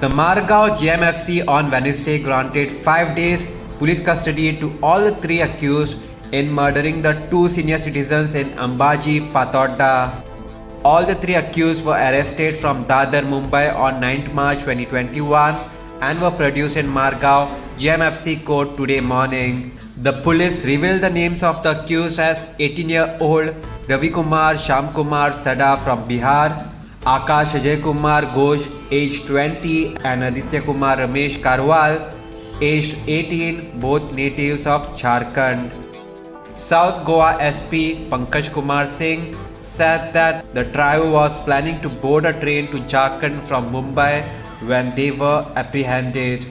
The Margao GMFC on Wednesday granted 5 days police custody to all the 3 accused in murdering the 2 senior citizens in Ambaji, Fatorda. All the 3 accused were arrested from Dadar, Mumbai on 9th March 2021 and were produced in Margao GMFC court today morning. The police revealed the names of the accused as 18-year-old Ravi Kumar Shamkumar Sada from Bihar, Akash Ajay Kumar Ghosh, aged 20, and Aditya Kumar Ramesh Karwal, aged 18, both natives of Jharkhand. South Goa SP Pankaj Kumar Singh said that the trio was planning to board a train to Jharkhand from Mumbai when they were apprehended.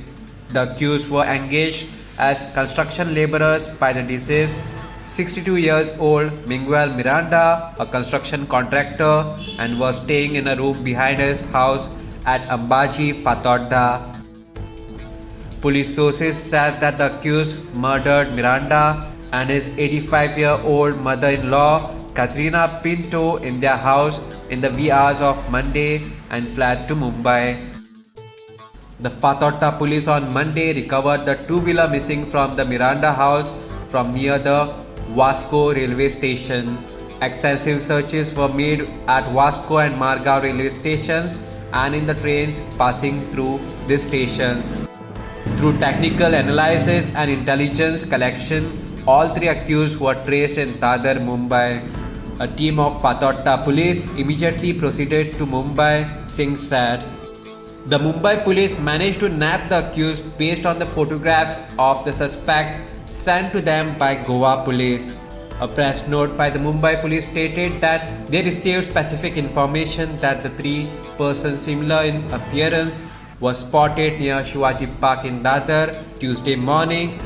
The accused were engaged as construction laborers by the deceased 62 years old Miguel Miranda, a construction contractor, and was staying in a room behind his house at Ambaji, Fatorda. Police sources said that the accused murdered Miranda and his 85-year-old mother-in-law Katrina Pinto in their house in the wee hours of Monday and fled to Mumbai. The Fatorda police on Monday recovered the two-wheeler missing from the Miranda house from near the Vasco railway station. Extensive searches were made at Vasco and Margao railway stations and in the trains passing through these stations. Through technical analysis and intelligence collection, all 3 accused were traced in Dadar, Mumbai. A team of Fatorda police immediately proceeded to Mumbai, Singh said. The Mumbai police managed to nab the accused based on the photographs of the suspect sent to them by Goa police. A press note by the Mumbai police stated that they received specific information that the 3 persons similar in appearance were spotted near Shivaji Park in Dadar Tuesday morning,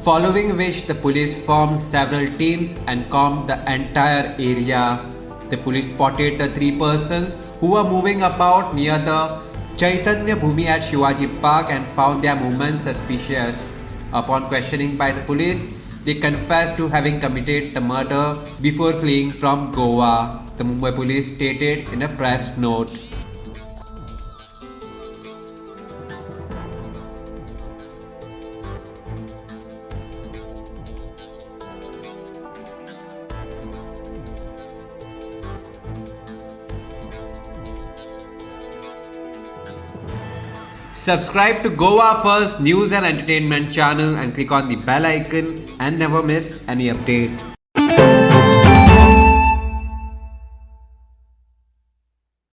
following which the police formed several teams and combed the entire area. The police spotted the 3 persons who were moving about near the Chaitanya Bhumi at Shivaji Park and found their movements suspicious. Upon questioning by the police, they confessed to having committed the murder before fleeing from Goa, the Mumbai police stated in a press note. Subscribe to Goa First News and Entertainment channel and click on the bell icon and never miss any update.